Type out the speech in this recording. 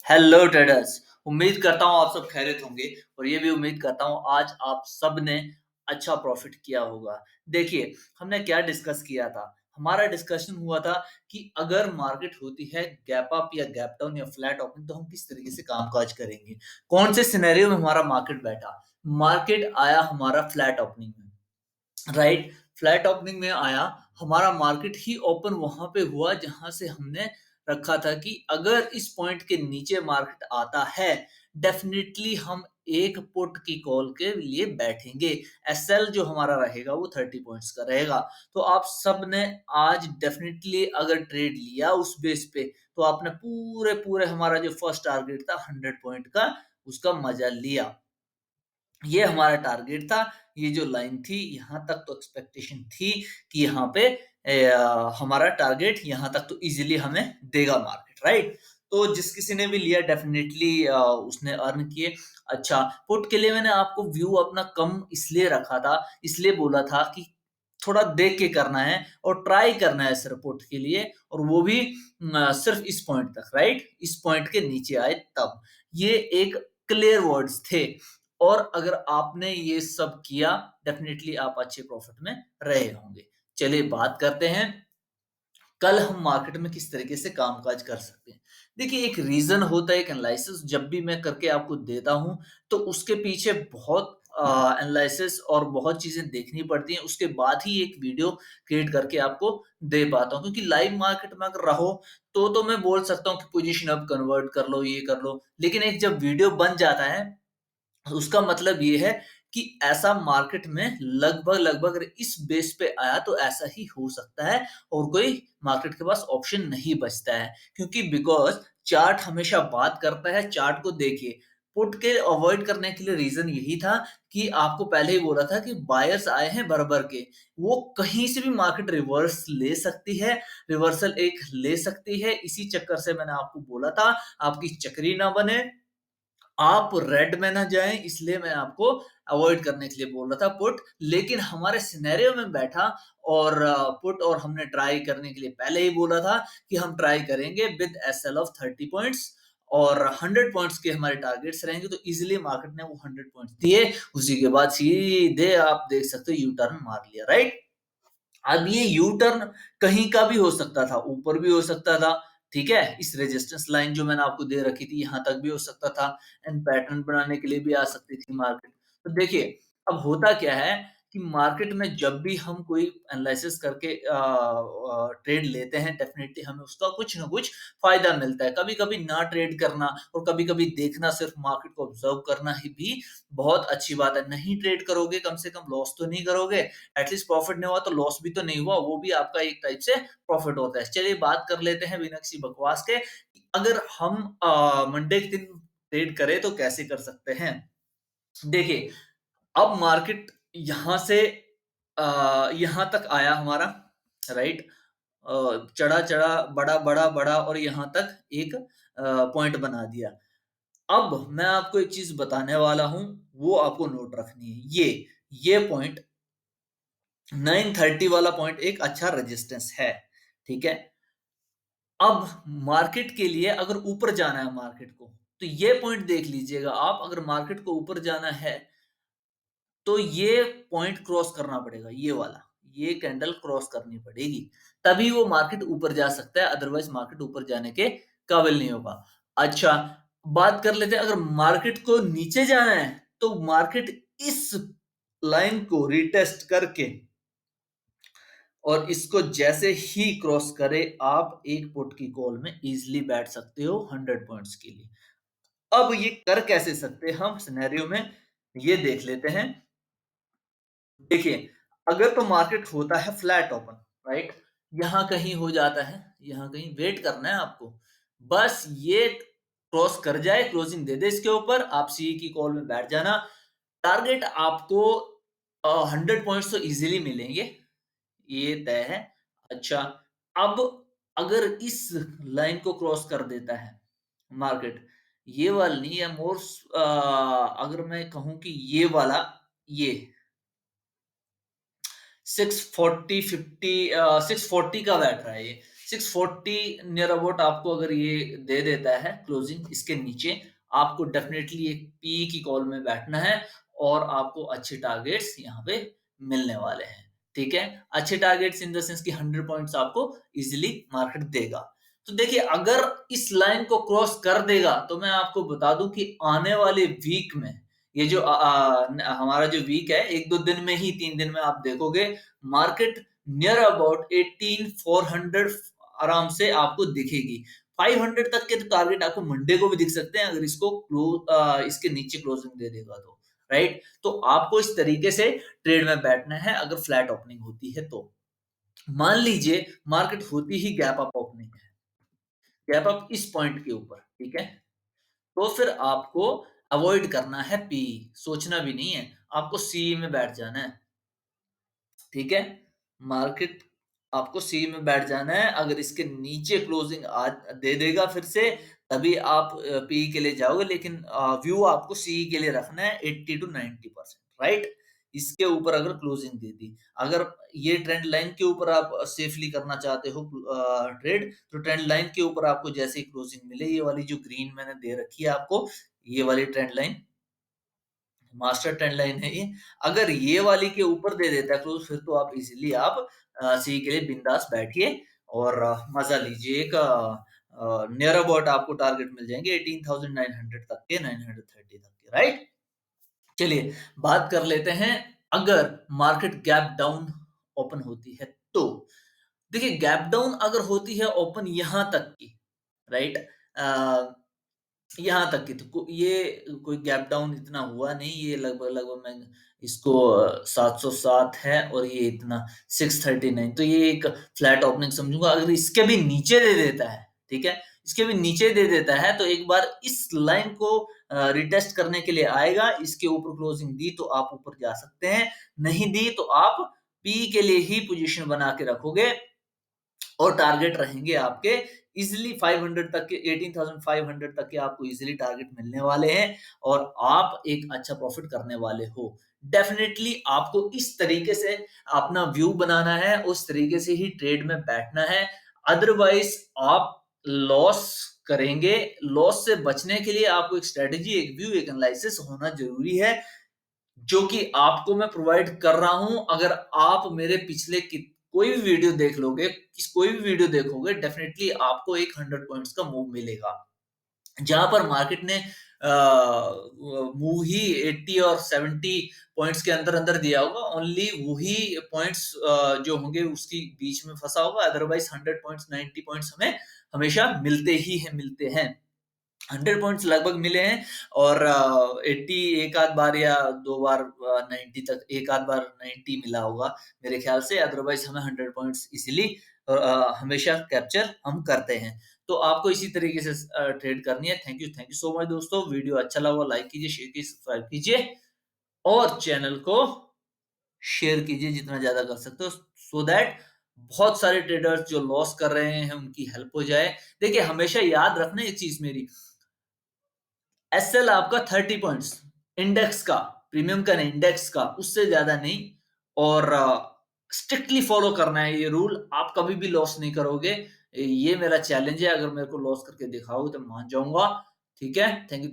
Hello traders. उम्मीद करता हूँ आप सब खैरियत होंगे और ये भी उम्मीद करता हूँ आज आप सब ने अच्छा प्रॉफिट किया होगा। देखिए, हमने क्या डिस्कस किया था। हमारा डिस्कशन हुआ था कि अगर मार्केट होती है गैप अप या गैप डाउन या फ्लैट ओपनिंग तो हम किस तरीके से कामकाज करेंगे, कौन से सिनेरियो में हमारा मार्केट बैठा। मार्केट आया हमारा फ्लैट ओपनिंग में, राइट। फ्लैट ओपनिंग में आया, हमारा मार्केट ही ओपन वहां पे हुआ जहां से हमने रखा था कि अगर इस पॉइंट के नीचे मार्केट आता है, डेफिनेटली हम एक पुट की कॉल के लिए बैठेंगे। एसएल जो हमारा रहेगा वो 30 पॉइंट्स का रहेगा। तो आप सब ने आज डेफिनेटली अगर ट्रेड लिया उस बेस पे, तो आपने पूरे पूरे हमारा जो फर्स्ट टारगेट था 100 पॉइंट का, उसका मजा लिया। ये हमारा टारगेट था। ये जो लाइन थी यहाँ तक तो एक्सपेक्टेशन थी कि यहाँ पे हमारा टारगेट यहाँ तक तो इजीली हमें देगा मार्केट, राइट। तो जिस किसी ने भी लिया डेफिनेटली उसने अर्न किए। अच्छा, पुट के लिए मैंने आपको व्यू अपना कम इसलिए रखा था, इसलिए बोला था कि थोड़ा देख के करना है और ट्राई करना है सिर्फ पुट के लिए, और वो भी सिर्फ इस पॉइंट तक, राइट। इस पॉइंट के नीचे आए तब। ये एक क्लियर वर्ड्स थे। और अगर आपने ये सब किया, डेफिनेटली आप अच्छे प्रॉफिट में रहे होंगे। चलिए बात करते हैं कल हम मार्केट में किस तरीके से कामकाज कर सकते हैं। देखिए, एक रीजन होता है, एक एनालिसिस जब भी मैं करके आपको देता हूं तो उसके पीछे बहुत एनालिसिस और बहुत चीजें देखनी पड़ती हैं, उसके बाद ही एक वीडियो क्रिएट करके आपको दे पाता हूं। क्योंकि लाइव मार्केट में अगर रहो तो मैं बोल सकता हूं कि पोजीशन अब कन्वर्ट कर लो, ये कर लो, लेकिन एक जब वीडियो बन जाता है उसका मतलब ये है कि ऐसा मार्केट में लगभग लगभग अगर इस बेस पे आया तो ऐसा ही हो सकता है, और कोई मार्केट के पास ऑप्शन नहीं बचता है। क्योंकि बिकॉज चार्ट हमेशा बात करता है। चार्ट को देखिए, पुट के अवॉइड करने के लिए रीजन यही था कि आपको पहले ही बोला था कि बायर्स आए हैं भर के, वो कहीं से भी मार्केट रिवर्स ले सकती है, रिवर्सल एक ले सकती है। इसी चक्कर से मैंने आपको बोला था आपकी चक्री ना बने, आप रेड में ना जाएं, इसलिए मैं आपको अवॉइड करने के लिए बोल रहा था पुट। लेकिन हमारे सिनेरियो में बैठा और पुट, और हमने ट्राई करने के लिए पहले ही बोला था कि हम ट्राई करेंगे विद एसएल ऑफ 30 पॉइंट्स, और 100 पॉइंट्स के हमारे टारगेट्स रहेंगे। तो इजीली मार्केट ने वो 100 पॉइंट्स दिए, उसी के बाद सीधे आप देख सकते हो यू टर्न मार लिया, राइट। अब ये यू टर्न कहीं का भी हो सकता था, ऊपर भी हो सकता था, ठीक है। इस रेजिस्टेंस लाइन जो मैंने आपको दे रखी थी यहां तक भी हो सकता था, एंड पैटर्न बनाने के लिए भी आ सकती थी मार्केट। तो देखिए, अब होता क्या है कि मार्केट में जब भी हम कोई एनालिसिस करके ट्रेड लेते हैं, डेफिनेटली हमें उसका कुछ ना कुछ फायदा मिलता है। कभी कभी ना ट्रेड करना और कभी कभी देखना, सिर्फ मार्केट को ऑब्जर्व करना ही भी बहुत अच्छी बात है। नहीं ट्रेड करोगे, कम से कम लॉस तो नहीं करोगे। एटलीस्ट प्रॉफिट नहीं हुआ तो लॉस भी तो नहीं हुआ, वो भी आपका एक टाइप से प्रॉफिट होता है। चलिए बात कर लेते हैं बिना किसी बकवास के, अगर हम मंडे के दिन ट्रेड करें तो कैसे कर सकते हैं। देखिए, अब मार्केट यहां से यहां तक आया हमारा, राइट। चढ़ा चढ़ा, बड़ा बड़ा बड़ा, और यहां तक एक पॉइंट बना दिया। अब मैं आपको एक चीज बताने वाला हूं, वो आपको नोट रखनी है। ये पॉइंट 930 वाला पॉइंट एक अच्छा रेजिस्टेंस है, ठीक है। अब मार्केट के लिए अगर ऊपर जाना है मार्केट को, तो ये पॉइंट देख लीजिएगा आप। अगर मार्केट को ऊपर जाना है तो ये पॉइंट क्रॉस करना पड़ेगा, ये वाला, ये कैंडल क्रॉस करनी पड़ेगी, तभी वो मार्केट ऊपर जा सकता है। अदरवाइज मार्केट ऊपर जाने के काबिल नहीं होगा। अच्छा, बात कर लेते हैं अगर मार्केट को नीचे जाना है, तो मार्केट इस लाइन को रिटेस्ट करके और इसको जैसे ही क्रॉस करे, आप एक पुट की कॉल में इजीली बैठ सकते हो 100 पॉइंट्स के लिए। अब ये कर कैसे सकते हैं हम सिनेरियो में, ये देख लेते हैं। देखिए, अगर तो मार्केट होता है फ्लैट ओपन, राइट, यहां कहीं हो जाता है, यहां कहीं वेट करना है आपको। बस ये क्रॉस कर जाए, क्लोजिंग दे दे इसके ऊपर, आप सी की कॉल में बैठ जाना। टारगेट आपको 100 पॉइंट्स तो इजीली मिलेंगे, ये तय है। अच्छा, अब अगर इस लाइन को क्रॉस कर देता है मार्केट, ये वाला नहीं है मोर, अगर मैं कहूं कि ये वाला, ये 640 50 640 का बैठ रहा है ये, 640 नियर अबाउट आपको अगर ये दे देता है क्लोजिंग इसके नीचे, आपको डेफिनेटली एक पी की कॉल में बैठना है और आपको अच्छे टारगेट्स यहाँ पे मिलने वाले हैं। ठीक है, अच्छे टारगेट्स इन द सेंस कि 100 पॉइंट्स आपको इजीली मार्केट देगा। तो देखिए अगर इस लाइन को क्रॉस कर देगा तो मैं आपको बता दूं कि आने वाले वीक में ये जो हमारा जो वीक है 1-2 दिन में ही 3 दिन में आप देखोगे मार्केट नियर अबाउट 18,400 आराम से आपको दिखेगी। 500 तक के तो टारगेट आपको मंडे को भी दिख सकते हैं अगर इसको इसके नीचे क्लोजिंग दे देगा तो, राइट? तो आपको इस तरीके से ट्रेड में बैठना है अगर फ्लैट ओपनिंग होती है तो। मान लीजिए मार्केट होती ही गैप अप ओपनिंग है, गैप अप इस पॉइंट के ऊपर, ठीक है? तो फिर आपको अवॉइड करना है पी, सोचना भी नहीं है, आपको सी में बैठ जाना है। ठीक है, मार्केट आपको सी में बैठ जाना है। अगर इसके नीचे क्लोजिंग आज दे देगा फिर से तभी आप पी के लिए जाओगे, लेकिन व्यू आपको सी के लिए रखना है 80 टू 90%, राइट? इसके ऊपर अगर क्लोजिंग दे दी, अगर ये ट्रेंड लाइन के ऊपर आप सेफली करना चाहते हो ट्रेड, तो ट्रेंड लाइन के ऊपर आपको जैसे ही क्लोजिंग मिले, ये वाली जो ग्रीन मैंने दे रखी है आपको, ये वाली trend line master trend line है ये, अगर ये वाली के ऊपर दे देता है क्लोज, फिर तो आप इजीली आप सी के लिए बिंदास बैठिए और मजा लीजिए। एक नियर अबाउट आपको टारगेट मिल जाएंगे 18,900 तक के, 930 तक के, राइट? चलिए बात कर लेते हैं अगर मार्केट गैप डाउन ओपन होती है तो। देखिए गैप डाउन अगर होती है ओपन यहां तक की, राइट, यहाँ तक की तो ये कोई गैप डाउन इतना हुआ नहीं, ये लगभग लगभग मैं इसको 707 है और ये इतना 639, तो ये एक फ्लैट ओपनिंग समझूंगा। अगर इसके भी नीचे दे देता है, ठीक है, इसके भी नीचे दे देता है तो एक बार इस लाइन को रिटेस्ट करने के लिए आएगा, इसके ऊपर क्लोजिंग दी तो आप ऊपर जा सकते हैं, नहीं दी तो आप पी के लिए ही पोजीशन बना के रखोगे और टारगेट रहेंगे आपके इजिली 500 तक के, 18,500 तक के आपको इजिली टारगेट मिलने वाले हैं और आप एक अच्छा प्रॉफिट करने वाले हो। डेफिनेटली आपको इस तरीके से अपना व्यू बनाना है, उस तरीके से ही ट्रेड में बैठना है, अदरवाइज आप लॉस करेंगे। लॉस से बचने के लिए आपको एक स्ट्रेटेजी, एक व्यू, एक एनालिसिस होना जरूरी है, जो कि आपको मैं प्रोवाइड कर रहा हूं। अगर आप मेरे पिछले कोई भी वीडियो देख लोगे, कोई भी वीडियो देखोगे, डेफिनेटली आपको एक 100 पॉइंट्स का मूव मिलेगा। जहां पर मार्केट ने मूव ही 80 और 70 पॉइंट्स के अंदर अंदर दिया होगा, ओनली वही पॉइंट्स जो होंगे उसकी बीच में फंसा होगा, अदरवाइज 100 पॉइंट्स 90 पॉइंट्स हमें हमेशा मिलते ही है, मिलते हैं। 100 पॉइंट्स लगभग मिले हैं और 80 एक आध बार या दो बार 90 तक, एक आध बार 90 मिला होगा मेरे ख्याल से, अदरवाइज हमें 100 पॉइंट्स इजीली हमेशा कैप्चर हम करते हैं। तो आपको इसी तरीके से ट्रेड करनी है। थैंक यू सो मच दोस्तों। वीडियो अच्छा लगा लाइक कीजिए, शेयर कीजिए, सब्सक्राइब कीजिए और चैनल को शेयर कीजिए जितना ज्यादा कर सकते हो, सो दैट बहुत सारे ट्रेडर्स जो लॉस कर रहे हैं उनकी हेल्प हो जाए। देखिए हमेशा याद रखना एक चीज मेरी, एसएल आपका 30 पॉइंट्स इंडेक्स का, प्रीमियम का नहीं, इंडेक्स का, उससे ज्यादा नहीं। और स्ट्रिक्टली फॉलो करना है ये रूल, आप कभी भी लॉस नहीं करोगे। ये मेरा चैलेंज है, अगर मेरे को लॉस करके दिखाओगे तो मान जाऊंगा। ठीक है, थैंक यू।